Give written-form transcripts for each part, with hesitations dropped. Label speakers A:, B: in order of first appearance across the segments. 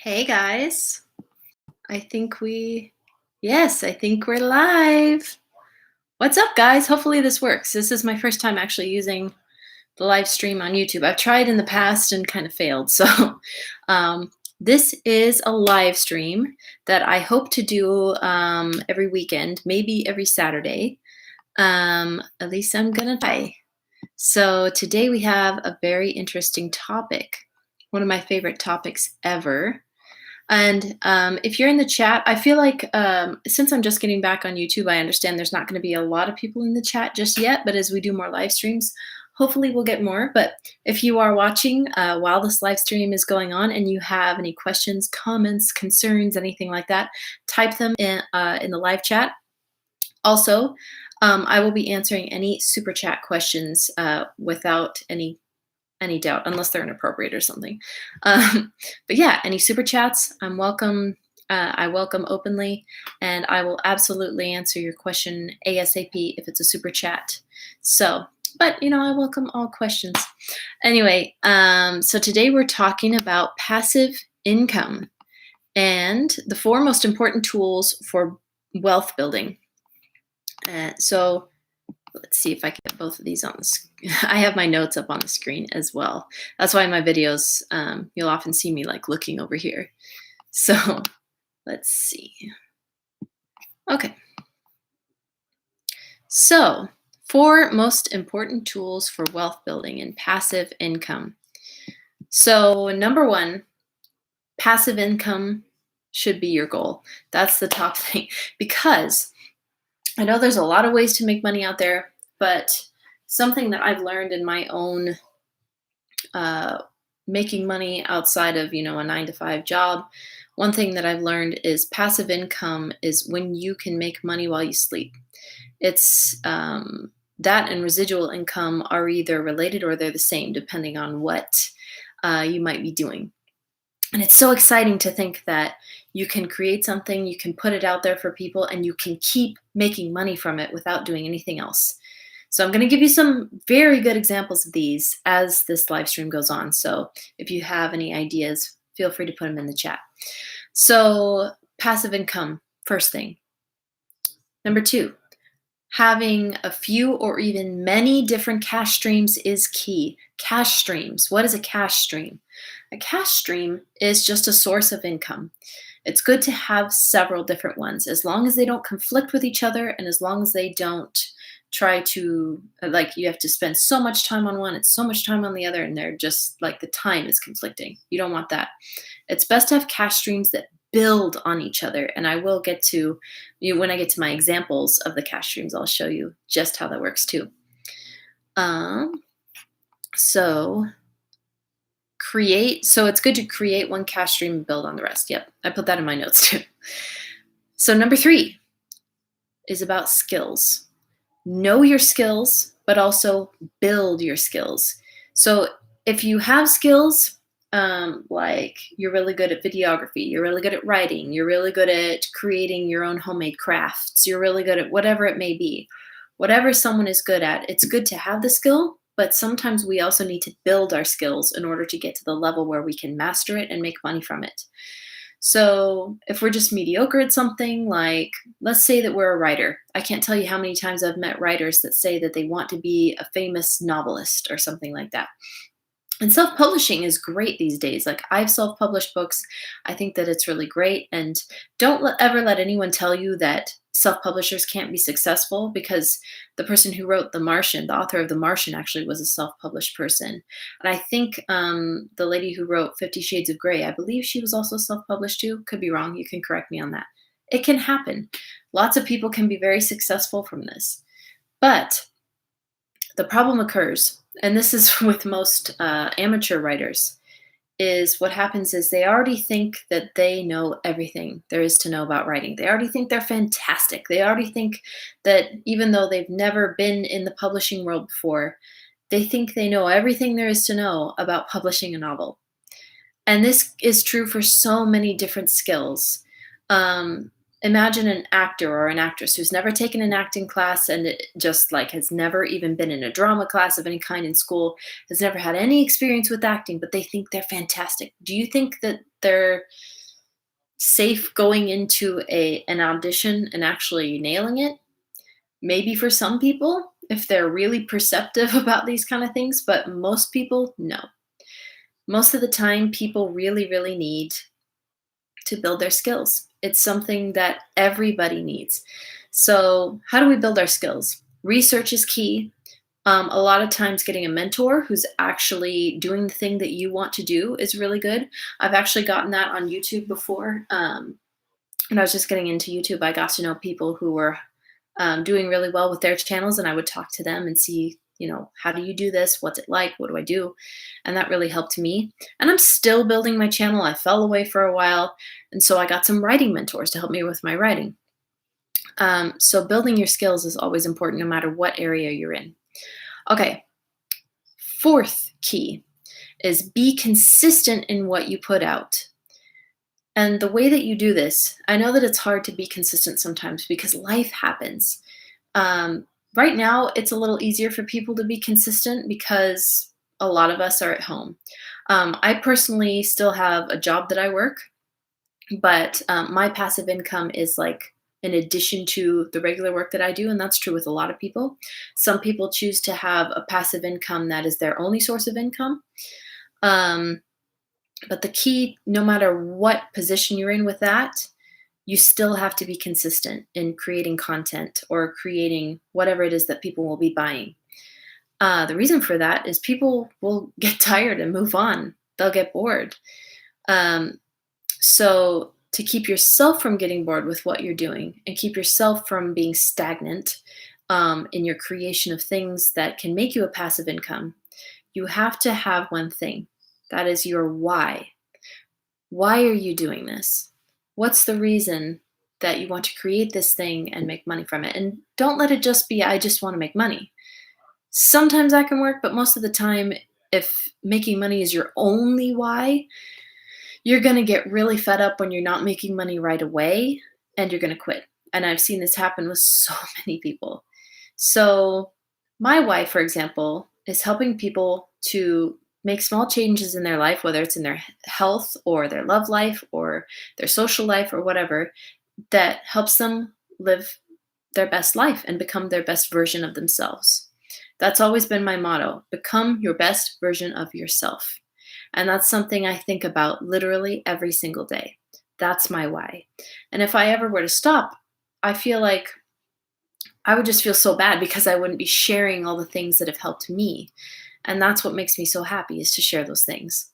A: Hey guys, I think I think we're live. What's up, guys? Hopefully this works. This is my first time actually using the live stream on YouTube. I've tried in the past and kind of failed. So, this is a live stream that I hope to do every weekend, maybe every Saturday. At least I'm gonna try. So, today we have a very interesting topic, one of my favorite topics ever. And if you're in the chat, I feel like since I'm just getting back on YouTube, I understand there's not going to be a lot of people in the chat just yet. But as we do more live streams, hopefully we'll get more. But if you are watching while this live stream is going on and you have any questions, comments, concerns, anything like that, type them in the live chat. Also, I will be answering any super chat questions without any doubt, unless they're inappropriate or something. But yeah, any super chats, I'm welcome. I welcome openly, and I will absolutely answer your question ASAP if it's a super chat. So, but I welcome all questions. Anyway, so today we're talking about passive income and the 4 most important tools for wealth building. So let's see if I can get both of these on the screen. I have my notes up on the screen as well. That's why in my videos, you'll often see me like looking over here. So let's see. Okay. So 4 most important tools for wealth building and passive income. So number 1, passive income should be your goal. That's the top thing, because I know there's a lot of ways to make money out there, but something that I've learned in my own making money outside of, a 9-to-5 job, one thing that I've learned is passive income is when you can make money while you sleep. It's that and residual income are either related or they're the same, depending on what you might be doing. And it's so exciting to think that you can create something, you can put it out there for people, and you can keep making money from it without doing anything else. So I'm going to give you some very good examples of these as this live stream goes on. So if you have any ideas, feel free to put them in the chat. So passive income, first thing. Number 2, having a few or even many different cash streams is key. Cash streams. What is a cash stream? A cash stream is just a source of income. It's good to have several different ones, as long as they don't conflict with each other and as long as they don't try to, like, you have to spend so much time on one and so much time on the other, and they're just like the time is conflicting. You don't want that. It's best to have cash streams that build on each other, and I will get to, when I get to my examples of the cash streams, I'll show you just how that works too. So it's good to create one cash stream and build on the rest. Yep, I put that in my notes too. So number 3 is about skills. Know your skills, but also build your skills. So if you have skills, like you're really good at videography, you're really good at writing, you're really good at creating your own homemade crafts, you're really good at whatever it may be, whatever someone is good at, it's good to have the skill, but sometimes we also need to build our skills in order to get to the level where we can master it and make money from it. So if we're just mediocre at something, like let's say that we're a writer. I can't tell you how many times I've met writers that say that they want to be a famous novelist or something like that. And self-publishing is great these days. Like, I've self-published books. I think that it's really great. And don't ever let anyone tell you that self-publishers can't be successful, because the person who wrote The Martian, the author of The Martian, actually was a self-published person. And I think the lady who wrote 50 Shades of Grey, I believe she was also self-published too. Could be wrong. You can correct me on that. It can happen. Lots of people can be very successful from this. But the problem occurs, and this is with most amateur writers, is what happens is they already think that they know everything there is to know about writing. They already think they're fantastic. They already think that even though they've never been in the publishing world before, they think they know everything there is to know about publishing a novel. And this is true for so many different skills. Imagine an actor or an actress who's never taken an acting class and just like has never even been in a drama class of any kind in school, has never had any experience with acting, but they think they're fantastic. Do you think that they're safe going into an audition and actually nailing it. Maybe for some people, if they're really perceptive about these kind of things, but most people, no. Most of the time, people really, really need to build their skills. It's something that everybody needs. So, how do we build our skills? Research is key. A lot of times, getting a mentor who's actually doing the thing that you want to do is really good. I've actually gotten that on YouTube before. When I was just getting into YouTube, I got to know people who were doing really well with their channels, and I would talk to them and see, how do you do this? What's it like? What do I do? And that really helped me. And I'm still building my channel. I fell away for a while, and so I got some writing mentors to help me with my writing. So building your skills is always important no matter what area you're in. Okay, fourth key is be consistent in what you put out. And the way that you do this, I know that it's hard to be consistent sometimes because life happens. Right now, it's a little easier for people to be consistent because a lot of us are at home. I personally still have a job that I work, but my passive income is like in addition to the regular work that I do, and that's true with a lot of people. Some people choose to have a passive income that is their only source of income. But the key, no matter what position you're in with that, you still have to be consistent in creating content or creating whatever it is that people will be buying. The reason for that is people will get tired and move on. They'll get bored. So to keep yourself from getting bored with what you're doing and keep yourself from being stagnant in your creation of things that can make you a passive income, you have to have one thing. That is your why. Why are you doing this? What's the reason that you want to create this thing and make money from it? And don't let it just be, I just want to make money. Sometimes that can work, but most of the time, if making money is your only why, you're going to get really fed up when you're not making money right away and you're going to quit. And I've seen this happen with so many people. So my why, for example, is helping people to make small changes in their life, whether it's in their health or their love life or their social life or whatever, that helps them live their best life and become their best version of themselves. That's always been my motto: become your best version of yourself. And that's something I think about literally every single day. That's my why. And if I ever were to stop, I feel like I would just feel so bad because I wouldn't be sharing all the things that have helped me. And that's what makes me so happy, is to share those things.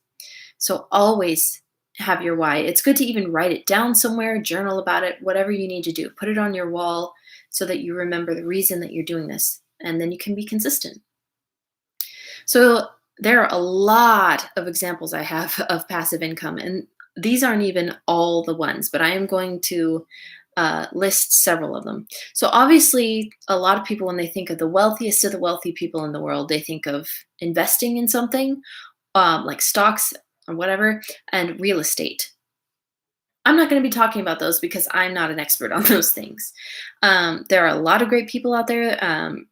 A: So always have your why. It's good to even write it down somewhere, journal about it, whatever you need to do. Put it on your wall so that you remember the reason that you're doing this. And then you can be consistent. So there are a lot of examples I have of passive income. And these aren't even all the ones, but I am going to list several of them. So obviously, a lot of people, when they think of the wealthiest of the wealthy people in the world, they think of investing in something like stocks or whatever, and real estate. I'm not going to be talking about those because I'm not an expert on those things. There are a lot of great people out there.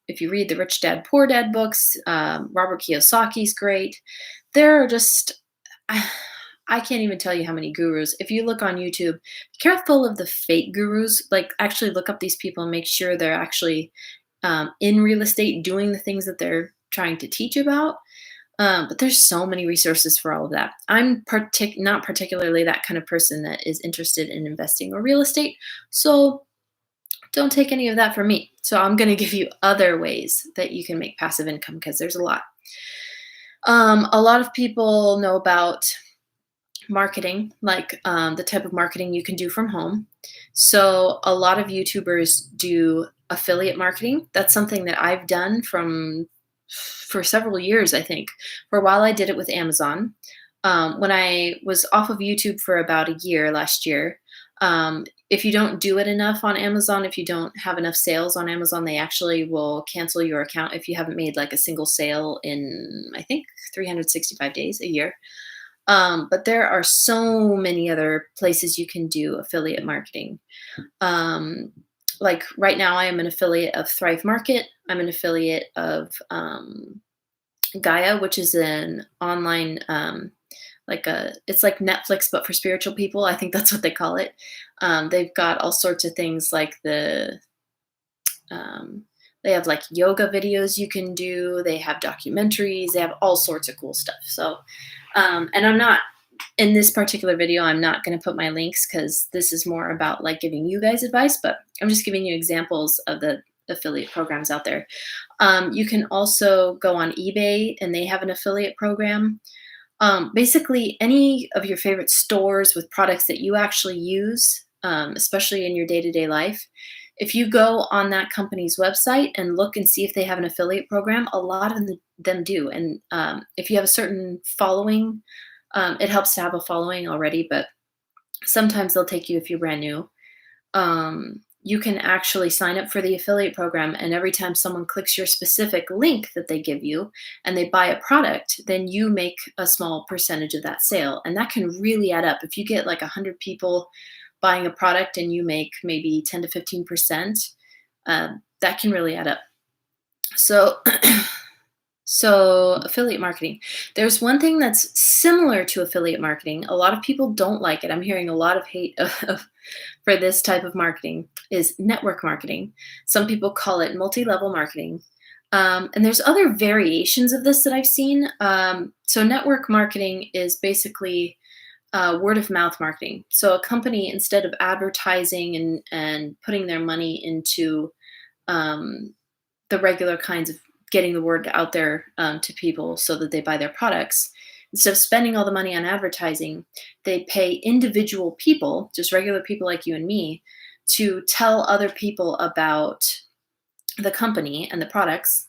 A: If you read the Rich Dad, Poor Dad books, Robert Kiyosaki's great. There are just, I can't even tell you how many gurus. If you look on YouTube, be careful of the fake gurus. Like, actually look up these people and make sure they're actually in real estate doing the things that they're trying to teach about. But there's so many resources for all of that. I'm not particularly that kind of person that is interested in investing or real estate. So don't take any of that from me. So I'm going to give you other ways that you can make passive income, because there's a lot. A lot of people know about marketing, like the type of marketing you can do from home. So a lot of YouTubers do affiliate marketing. That's something that I've done for several years, I think. For a while, I did it with Amazon. When I was off of YouTube for about a year last year, if you don't do it enough on Amazon, if you don't have enough sales on Amazon, they actually will cancel your account if you haven't made like a single sale in, I think, 365 days, a year. But there are so many other places you can do affiliate marketing. Like right now, I am an affiliate of Thrive Market. I'm an affiliate of Gaia, which is an online it's like Netflix, but for spiritual people. I think that's what they call it. They've got all sorts of things like um, they have like yoga videos you can do. They have documentaries. They have all sorts of cool stuff. So, and I'm not in this particular video, I'm not going to put my links because this is more about like giving you guys advice, but I'm just giving you examples of the affiliate programs out there. You can also go on eBay and they have an affiliate program. Basically, any of your favorite stores with products that you actually use, especially in your day-to-day life, if you go on that company's website and look and see if they have an affiliate program, a lot of them do. And if you have a certain following, it helps to have a following already, but sometimes they'll take you if you're brand new. You can actually sign up for the affiliate program, and every time someone clicks your specific link that they give you and they buy a product, then you make a small percentage of that sale. And that can really add up. If you get like 100 people buying a product and you make maybe 10 to 15%, that can really add up. So affiliate marketing. There's one thing that's similar to affiliate marketing. A lot of people don't like it. I'm hearing a lot of hate for this type of marketing is network marketing. Some people call it multi-level marketing. And there's other variations of this that I've seen. So network marketing is basically word of mouth marketing. So a company, instead of advertising and putting their money into the regular kinds of getting the word out there to people so that they buy their products, instead of spending all the money on advertising, they pay individual people, just regular people like you and me, to tell other people about the company and the products.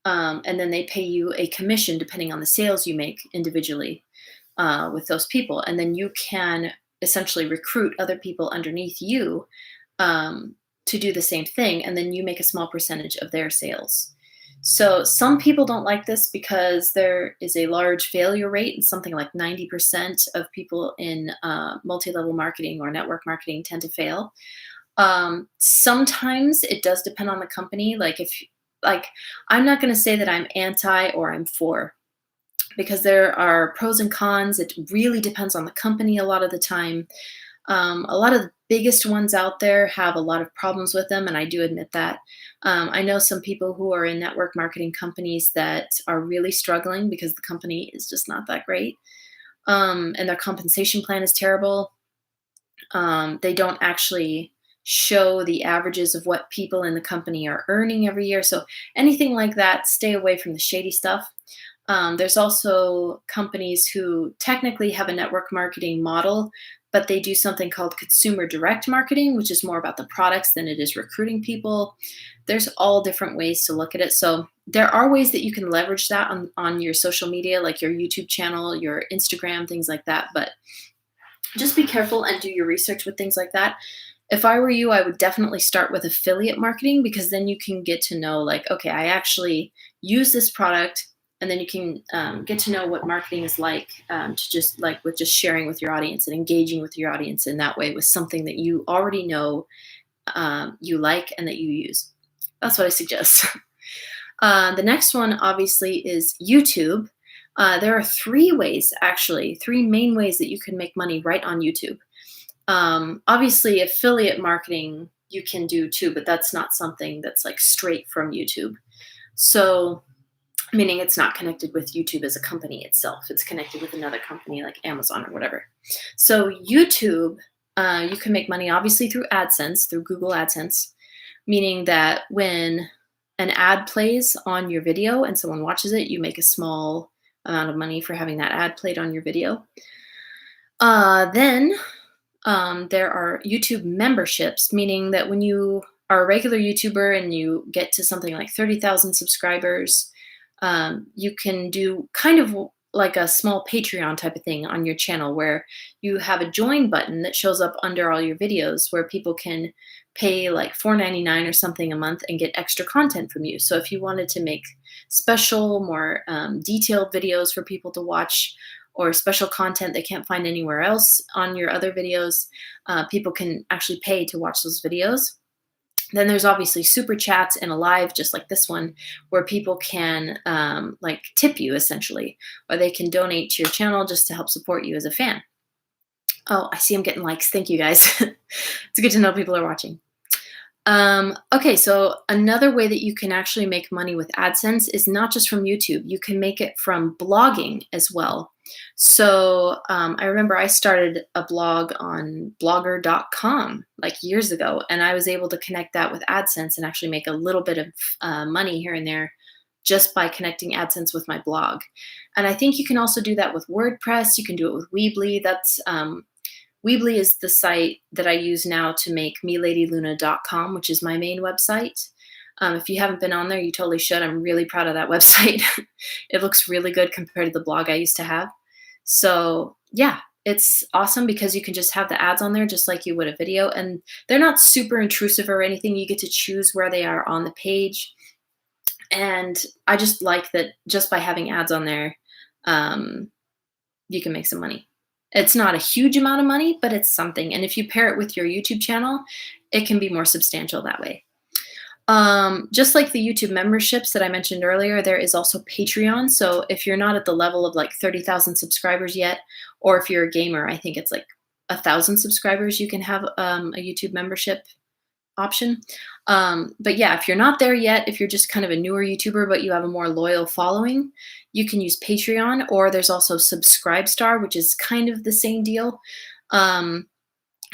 A: And then they pay you a commission depending on the sales you make individually with those people. And then you can essentially recruit other people underneath you to do the same thing. And then you make a small percentage of their sales. So some people don't like this because there is a large failure rate, and something like 90% of people in multi-level marketing or network marketing tend to fail. Sometimes it does depend on the company. I'm not going to say that I'm anti or I'm for, because there are pros and cons. It really depends on the company a lot of the time. A lot of the biggest ones out there have a lot of problems with them, and I do admit that. I know some people who are in network marketing companies that are really struggling because the company is just not that great, and their compensation plan is terrible. They don't actually show the averages of what people in the company are earning every year. So anything like that, stay away from the shady stuff. There's also companies who technically have a network marketing model, but they do something called consumer direct marketing, which is more about the products than it is recruiting people. There's all different ways to look at it. So there are ways that you can leverage that on your social media, like your YouTube channel, your Instagram, things like that. But just be careful and do your research with things like that. If I were you, I would definitely start with affiliate marketing, because then you can get to know, like, okay, I actually use this product. And then you can get to know what marketing is like, to just like with just sharing with your audience and engaging with your audience in that way with something that you already know you like and that you use. That's what I suggest. The next one, obviously, is YouTube. There are three main ways that you can make money right on YouTube. Obviously, affiliate marketing you can do too, but that's not something that's like straight from YouTube. So, meaning it's not connected with YouTube as a company itself. It's connected with another company like Amazon or whatever. So YouTube, you can make money obviously through AdSense, through Google AdSense, meaning that when an ad plays on your video and someone watches it, you make a small amount of money for having that ad played on your video. Then there are YouTube memberships, meaning that when you are a regular YouTuber and you get to something like 30,000 subscribers, you can do kind of like a small Patreon type of thing on your channel, where you have a join button that shows up under all your videos, where people can pay like $4.99 or something a month and get extra content from you. So if you wanted to make special, more detailed videos for people to watch, or special content they can't find anywhere else on your other videos, people can actually pay to watch those videos. Then there's obviously super chats and a live just like this one where people can like tip you essentially, or they can donate to your channel just to help support you as a fan. Oh, I see I'm getting likes. Thank you guys. It's good to know people are watching. Okay, so another way that you can actually make money with AdSense is not just from YouTube. You can make it from blogging as well. So I remember I started a blog on blogger.com like years ago, and I was able to connect that with AdSense and actually make a little bit of money here and there just by connecting AdSense with my blog. And I think you can also do that with WordPress. You can do it with Weebly. Weebly is the site that I use now to make meladyluna.com, which is my main website. If you haven't been on there, you totally should. I'm really proud of that website. It looks really good compared to the blog I used to have. So yeah, it's awesome because you can just have the ads on there just like you would a video. And they're not super intrusive or anything. You get to choose where they are on the page. And I just like that just by having ads on there, you can make some money. It's not a huge amount of money, but it's something. And if you pair it with your YouTube channel, it can be more substantial that way. Just like the YouTube memberships that I mentioned earlier, there is also Patreon. So if you're not at the level of like 30,000 subscribers yet, or if you're a gamer, I think it's like 1,000 subscribers, you can have a YouTube membership option. But yeah, if you're not there yet, if you're just kind of a newer YouTuber, but you have a more loyal following, you can use Patreon, or there's also Subscribestar, which is kind of the same deal.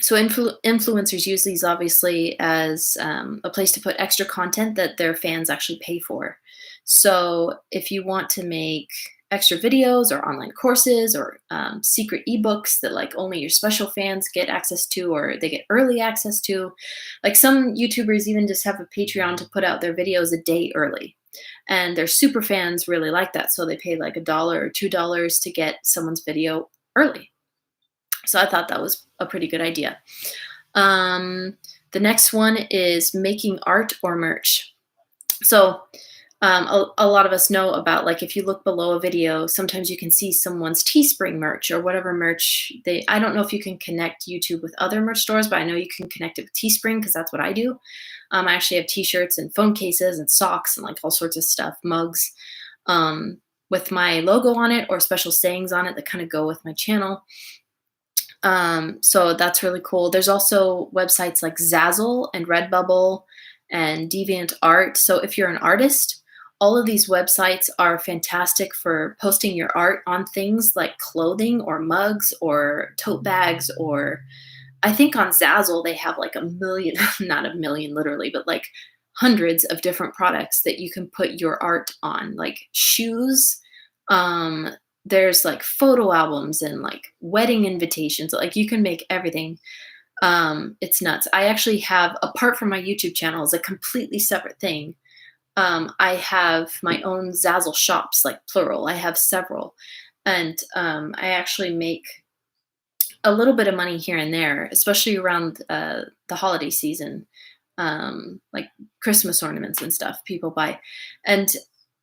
A: So influencers use these obviously as a place to put extra content that their fans actually pay for. So if you want to make extra videos or online courses or secret ebooks that like only your special fans get access to, or they get early access to, like some YouTubers even just have a Patreon to put out their videos a day early. And their super fans really like that. So they pay like $1 or $2 to get someone's video early. So I thought that was a pretty good idea. The next one is making art or merch. So a lot of us know about, like, if you look below a video, sometimes you can see someone's Teespring merch or whatever merch I don't know if you can connect YouTube with other merch stores, but I know you can connect it with Teespring because that's what I do. I actually have t-shirts and phone cases and socks and like all sorts of stuff, mugs, with my logo on it or special sayings on it that kind of go with my channel. So that's really cool. There's also websites like Zazzle and Redbubble and DeviantArt. So if you're an artist, all of these websites are fantastic for posting your art on things like clothing or mugs or tote bags, or I think on Zazzle they have like a million, not a million literally, but like hundreds of different products that you can put your art on, like shoes. There's like photo albums and like wedding invitations. Like you can make everything. It's nuts. I actually have, apart from my YouTube channel, is a completely separate thing. I have my own Zazzle shops, like plural. I have several. And I actually make a little bit of money here and there, especially around the holiday season, like Christmas ornaments and stuff people buy. And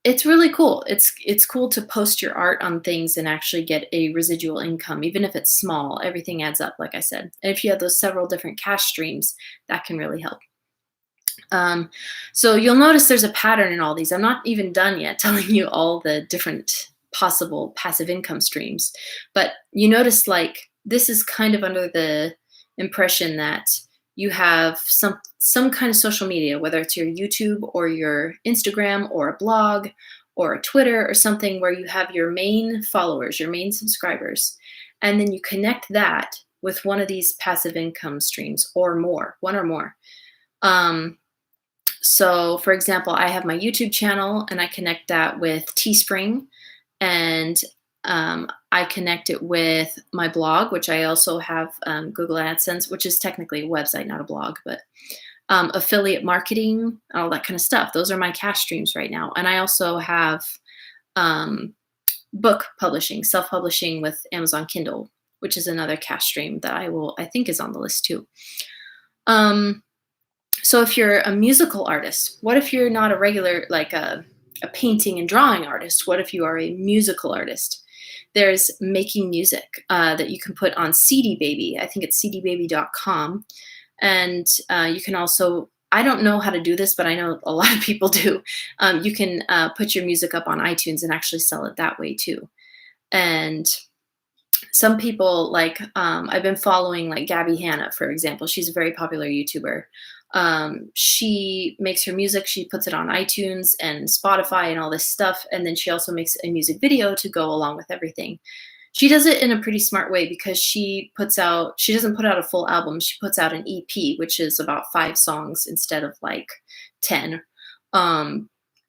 A: it's really cool. It's cool to post your art on things and actually get a residual income, even if it's small. Everything adds up, like I said. And if you have those several different cash streams, that can really help. So you'll notice there's a pattern in all these. I'm not even done yet telling you all the different possible passive income streams, but you notice like this is kind of under the impression that you have some kind of social media, whether it's your YouTube or your Instagram or a blog or a Twitter or something, where you have your main followers, your main subscribers, and then you connect that with one of these passive income streams or more, one or more. So for example, I have my YouTube channel and I connect that with Teespring, and I connect it with my blog, which I also have Google AdSense, which is technically a website, not a blog, but affiliate marketing, all that kind of stuff. Those are my cash streams right now. And I also have book publishing, self-publishing with Amazon Kindle, which is another cash stream that I think is on the list too. So if you're a musical artist, what if you're not a regular, like a painting and drawing artist? What if you are a musical artist? There's making music that you can put on CD Baby. I think it's cdbaby.com. And you can also, I don't know how to do this, but I know a lot of people do. You can put your music up on iTunes and actually sell it that way too. And some people like I've been following like Gabby Hanna, for example. She's a very popular YouTuber. She makes her music, she puts it on iTunes and Spotify and all this stuff, and then she also makes a music video to go along with everything. She does it in a pretty smart way because she doesn't put out a full album. She puts out an EP, which is about 5 songs instead of like 10. And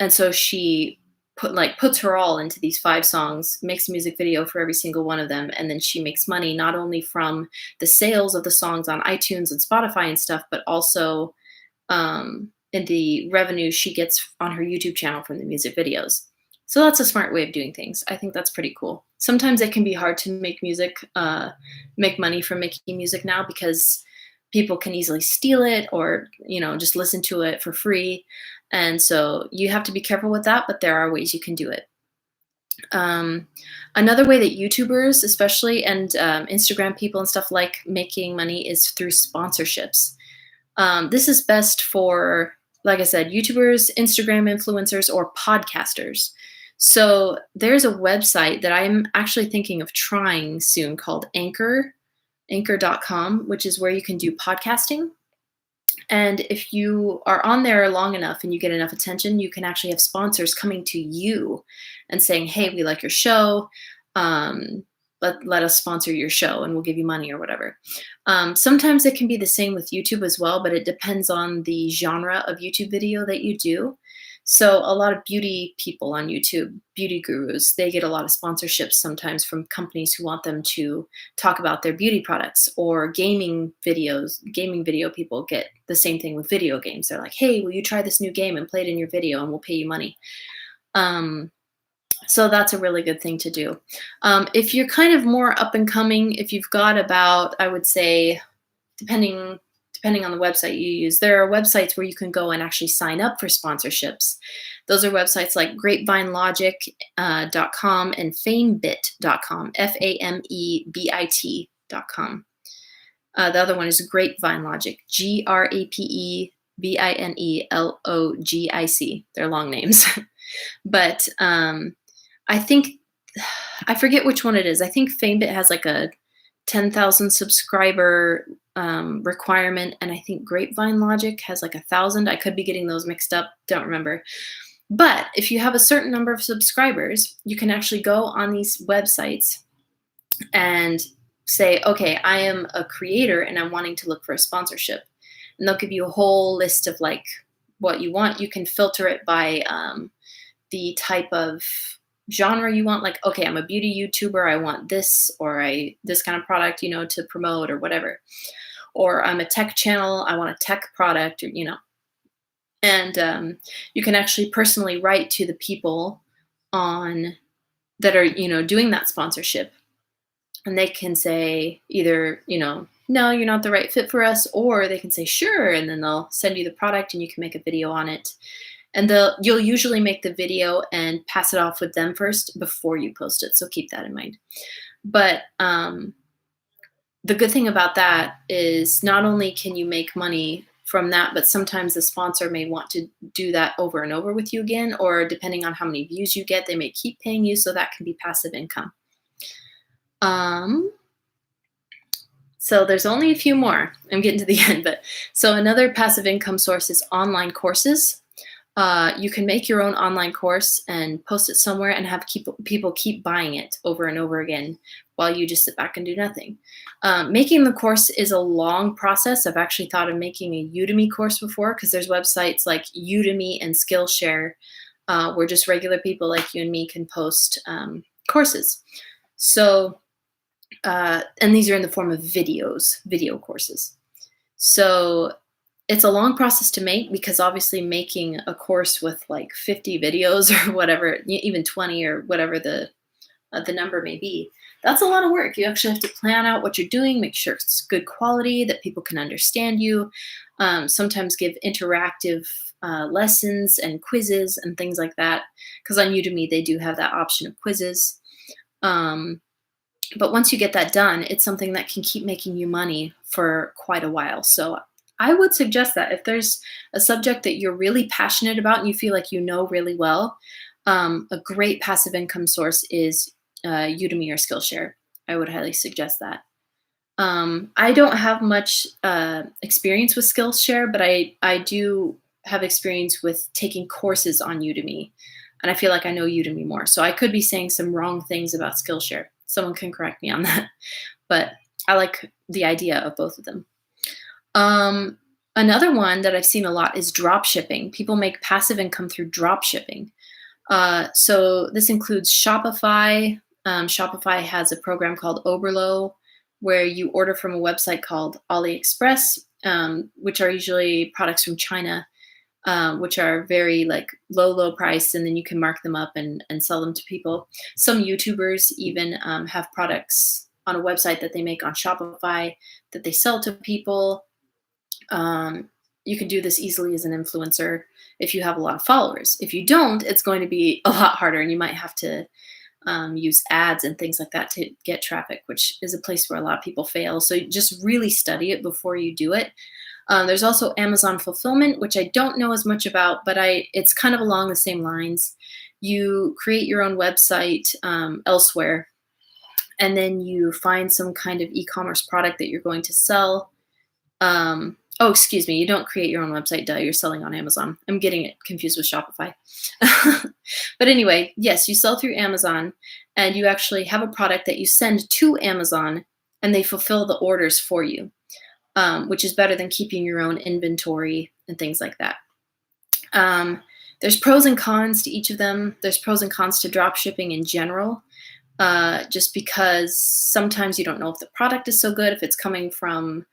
A: so she puts her all into these 5 songs, makes a music video for every single one of them, and then she makes money not only from the sales of the songs on iTunes and Spotify and stuff, but also in the revenue she gets on her YouTube channel from the music videos. So that's a smart way of doing things. I think that's pretty cool. Sometimes it can be hard to make money from making music now because people can easily steal it or, just listen to it for free. And so you have to be careful with that, but there are ways you can do it. Another way that YouTubers, especially, and Instagram people and stuff like making money is through sponsorships. This is best for, like I said, YouTubers, Instagram influencers, or podcasters. So there's a website that I'm actually thinking of trying soon called anchor.com, which is where you can do podcasting. And if you are on there long enough and you get enough attention, you can actually have sponsors coming to you and saying, hey, we like your show. Let us sponsor your show and we'll give you money or whatever. Sometimes it can be the same with YouTube as well, but it depends on the genre of YouTube video that you do. So a lot of beauty people on YouTube, beauty gurus, they get a lot of sponsorships sometimes from companies who want them to talk about their beauty products, or gaming video people get the same thing with video games. They're like, hey, will you try this new game and play it in your video and we'll pay you money. So that's a really good thing to do. If you're kind of more up and coming, if you've got about, I would say, depending on the website you use, there are websites where you can go and actually sign up for sponsorships. Those are websites like Grapevine Logic.com and famebit.com, FAMEBIT.com. The other one is Grapevine Logic, GRAPEVINE They're long names. But I think, I forget which one it is. I think FameBit has like a 10,000 subscriber requirement, and I think Grapevine Logic has like 1,000. I could be getting those mixed up, don't remember. But if you have a certain number of subscribers, you can actually go on these websites and say, okay, I am a creator and I'm wanting to look for a sponsorship. And they'll give you a whole list of like what you want. You can filter it by the type of genre you want. Like, okay, I'm a beauty YouTuber, I want this, or this kind of product, to promote or whatever. Or I'm a tech channel, I want a tech product, or, And you can actually personally write to the people that are, doing that sponsorship. And they can say either, no, you're not the right fit for us, or they can say, sure, and then they'll send you the product and you can make a video on it. And you'll usually make the video and pass it off with them first before you post it. So keep that in mind. But the good thing about that is not only can you make money from that, but sometimes the sponsor may want to do that over and over with you again, or depending on how many views you get, they may keep paying you. So that can be passive income. So there's only a few more. I'm getting to the end, but so another passive income source is online courses. You can make your own online course and post it somewhere and have people keep buying it over and over again while you just sit back and do nothing. Making the course is a long process. I've actually thought of making a Udemy course before, because there's websites like Udemy and Skillshare where just regular people like you and me can post courses. So, and these are in the form of video courses. So it's a long process to make, because obviously making a course with like 50 videos or whatever, even 20 or whatever the number may be, that's a lot of work. You actually have to plan out what you're doing, make sure it's good quality, that people can understand you. Sometimes give interactive lessons and quizzes and things like that, because on Udemy they do have that option of quizzes. But once you get that done, it's something that can keep making you money for quite a while. So I would suggest that if there's a subject that you're really passionate about and you feel like you know really well, a great passive income source is Udemy or Skillshare. I would highly suggest that. I don't have much experience with Skillshare, but I do have experience with taking courses on Udemy, and I feel like I know Udemy more. So I could be saying some wrong things about Skillshare. Someone can correct me on that, but I like the idea of both of them. Another one that I've seen a lot is dropshipping. People make passive income through dropshipping. So this includes Shopify. Shopify has a program called Oberlo, where you order from a website called AliExpress, which are usually products from China, which are very like low price, and then you can mark them up and sell them to people. Some YouTubers even have products on a website that they make on Shopify that they sell to people. You can do this easily as an influencer if you have a lot of followers. If you don't, it's going to be a lot harder, and you might have to use ads and things like that to get traffic, which is a place where a lot of people fail. So just really study it before you do it. There's also Amazon fulfillment, which I don't know as much about, but it's kind of along the same lines. You create your own website elsewhere, and then you find some kind of e-commerce product that you're going to sell. Oh, excuse me. You don't create your own website, duh. You're selling on Amazon. I'm getting it confused with Shopify. But anyway, yes, you sell through Amazon, and you actually have a product that you send to Amazon, and they fulfill the orders for you, which is better than keeping your own inventory and things like that. There's pros and cons to each of them. There's pros and cons to drop shipping in general, just because sometimes you don't know if the product is so good, if it's coming from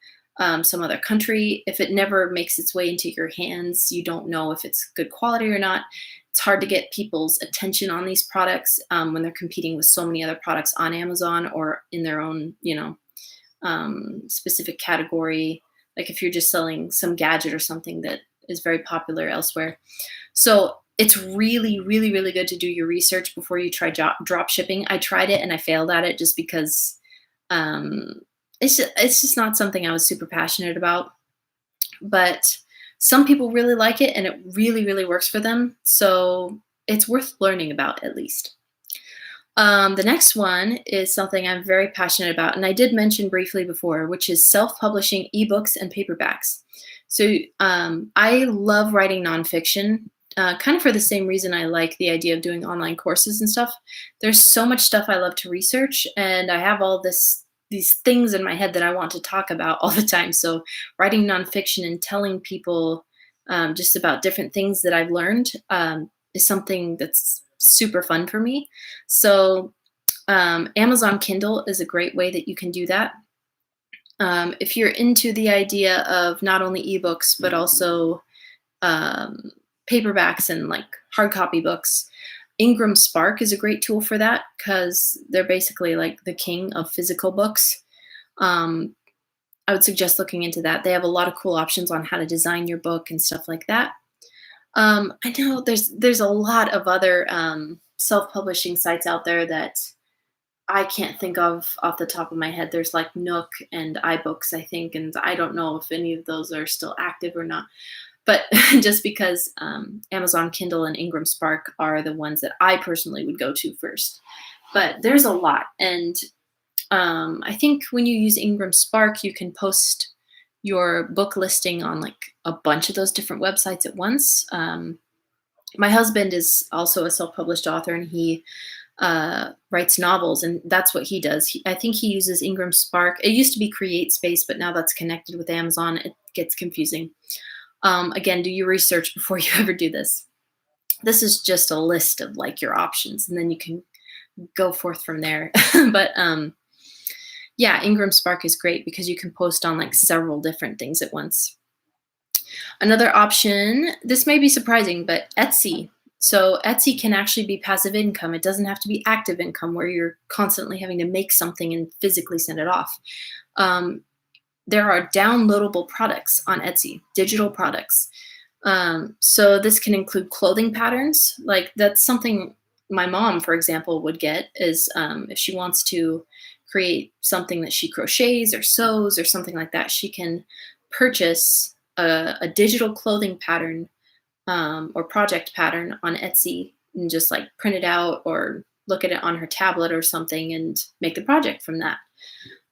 A: some other country. If it never makes its way into your hands, you don't know if it's good quality or not. It's hard to get people's attention on these products when they're competing with so many other products on Amazon or in their own, specific category. Like if you're just selling some gadget or something that is very popular elsewhere. So it's really, really, really good to do your research before you try drop shipping. I tried it and I failed at it just because it's just not something I was super passionate about. But some people really like it, and it really, really works for them. So it's worth learning about at least. The next one is something I'm very passionate about, and I did mention briefly before, which is self-publishing ebooks and paperbacks. So I love writing nonfiction, kind of for the same reason I like the idea of doing online courses and stuff. There's so much stuff I love to research, and I have all these things in my head that I want to talk about all the time. So writing nonfiction and telling people just about different things that I've learned is something that's super fun for me. So Amazon Kindle is a great way that you can do that. If you're into the idea of not only ebooks, but also paperbacks and like hard copy books, Ingram Spark is a great tool for that because they're basically like the king of physical books. I would suggest looking into that. They have a lot of cool options on how to design your book and stuff like that. I know there's a lot of other self-publishing sites out there that I can't think of off the top of my head. There's like Nook and iBooks, I think, and I don't know if any of those are still active or not. But just because Amazon Kindle and Ingram Spark are the ones that I personally would go to first. But there's a lot. And I think when you use Ingram Spark, you can post your book listing on like a bunch of those different websites at once. My husband is also a self-published author, and he writes novels, and that's what he does. I think he uses Ingram Spark. It used to be CreateSpace, but now that's connected with Amazon. It gets confusing. Again, do your research before you ever do this. This is just a list of like your options, and then you can go forth from there. But yeah, Ingram Spark is great because you can post on like several different things at once. Another option, this may be surprising, but Etsy. So Etsy can actually be passive income. It doesn't have to be active income where you're constantly having to make something and physically send it off. There are downloadable products on Etsy, digital products. So this can include clothing patterns. Like that's something my mom, for example, would get is if she wants to create something that she crochets or sews or something like that, she can purchase a digital clothing pattern or project pattern on Etsy and just like print it out or look at it on her tablet or something and make the project from that.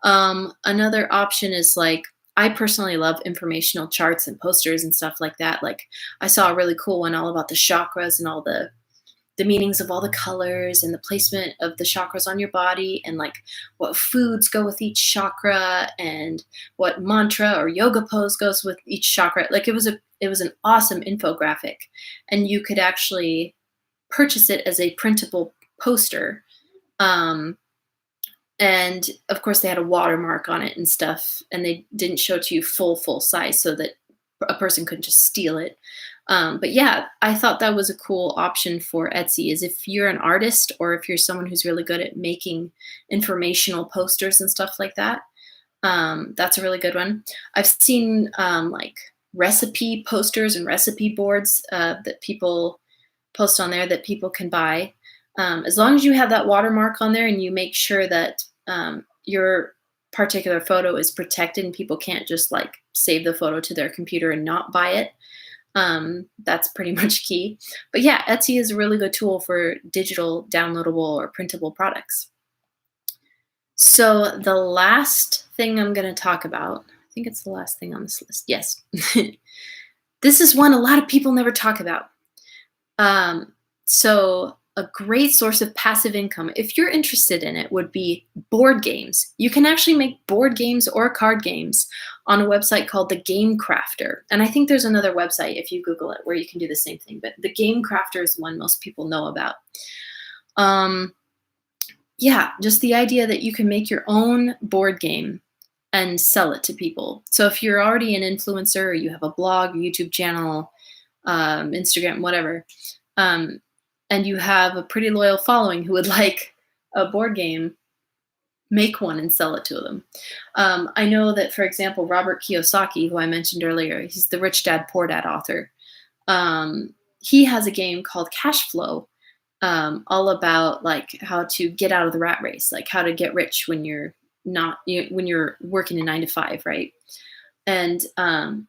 A: Another option is like, I personally love informational charts and posters and stuff like that. Like I saw a really cool one all about the chakras and all the meanings of all the colors and the placement of the chakras on your body and like what foods go with each chakra and what mantra or yoga pose goes with each chakra. Like it was an awesome infographic, and you could actually purchase it as a printable poster. And of course they had a watermark on it and stuff, and they didn't show it to you full size so that a person couldn't just steal it. But yeah, I thought that was a cool option for Etsy, is if you're an artist or if you're someone who's really good at making informational posters and stuff like that, that's a really good one. I've seen like recipe posters and recipe boards that people post on there that people can buy. As long as you have that watermark on there and you make sure that your particular photo is protected and people can't just like save the photo to their computer and not buy it. That's pretty much key. But yeah, Etsy is a really good tool for digital, downloadable, or printable products. So the last thing I'm going to talk about, I think it's the last thing on this list. Yes. This is one a lot of people never talk about. So a great source of passive income, if you're interested in it, would be board games. You can actually make board games or card games on a website called the Game Crafter. And I think there's another website, if you Google it, where you can do the same thing. But the Game Crafter is one most people know about. Yeah, just the idea that you can make your own board game and sell it to people. So if you're already an influencer, or you have a blog, YouTube channel, Instagram, whatever, and you have a pretty loyal following who would like a board game, make one and sell it to them. I know that, for example, Robert Kiyosaki, who I mentioned earlier, he's the Rich Dad, Poor Dad author. He has a game called Cash Flow, all about like how to get out of the rat race, like how to get rich when you're when you're working a 9-to-5, right? And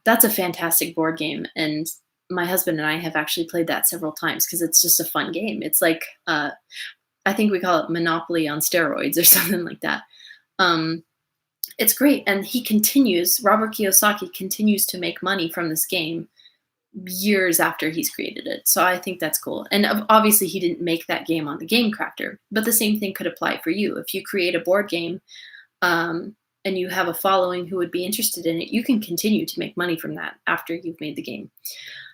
A: that's a fantastic board game. And my husband and I have actually played that several times because it's just a fun game. It's like, I think we call it Monopoly on steroids or something like that. It's great. And Robert Kiyosaki continues to make money from this game years after he's created it. So I think that's cool. And obviously he didn't make that game on the Game Crafter, but the same thing could apply for you. If you create a board game, and you have a following who would be interested in it, you can continue to make money from that after you've made the game.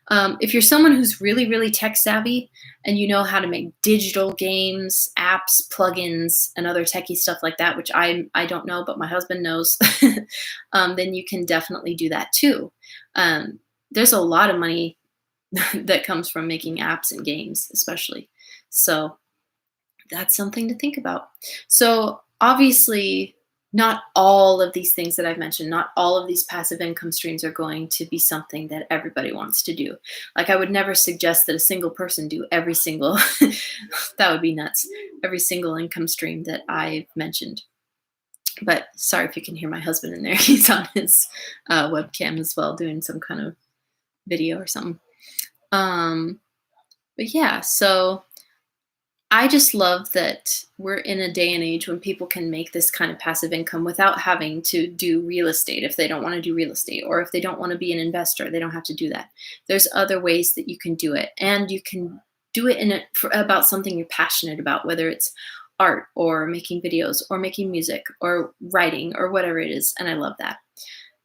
A: If you're someone who's really, really tech savvy and you know how to make digital games, apps, plugins, and other techie stuff like that, which I don't know, but my husband knows, then you can definitely do that too. There's a lot of money that comes from making apps and games, especially. So that's something to think about. So obviously, not all of these things that I've mentioned, not all of these passive income streams are going to be something that everybody wants to do. Like I would never suggest that a single person do every single, that would be nuts, every single income stream that I've mentioned. But sorry if you can hear my husband in there. He's on his webcam as well, doing some kind of video or something. But yeah, so I just love that we're in a day and age when people can make this kind of passive income without having to do real estate if they don't want to do real estate, or if they don't want to be an investor, they don't have to do that. There's other ways that you can do it, and you can do it about something you're passionate about, whether it's art or making videos or making music or writing or whatever it is, and I love that.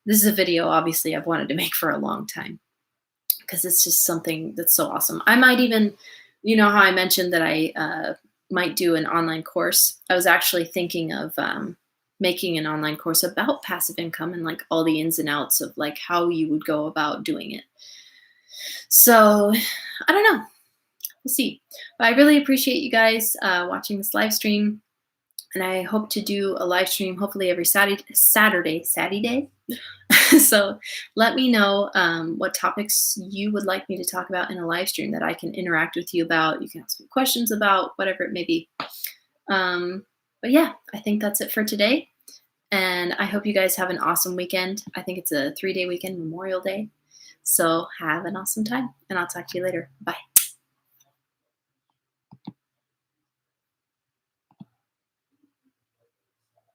A: This is a video, obviously, I've wanted to make for a long time because it's just something that's so awesome. I might even... You know how I mentioned that I might do an online course? I was actually thinking of making an online course about passive income and like all the ins and outs of like how you would go about doing it. So I don't know. We'll see. But I really appreciate you guys watching this live stream. And I hope to do a live stream hopefully every Saturday. So let me know what topics you would like me to talk about in a live stream that I can interact with you about. You can ask me questions about, whatever it may be. But yeah, I think that's it for today. And I hope you guys have an awesome weekend. I think it's a 3-day weekend, Memorial Day. So have an awesome time, and I'll talk to you later. Bye.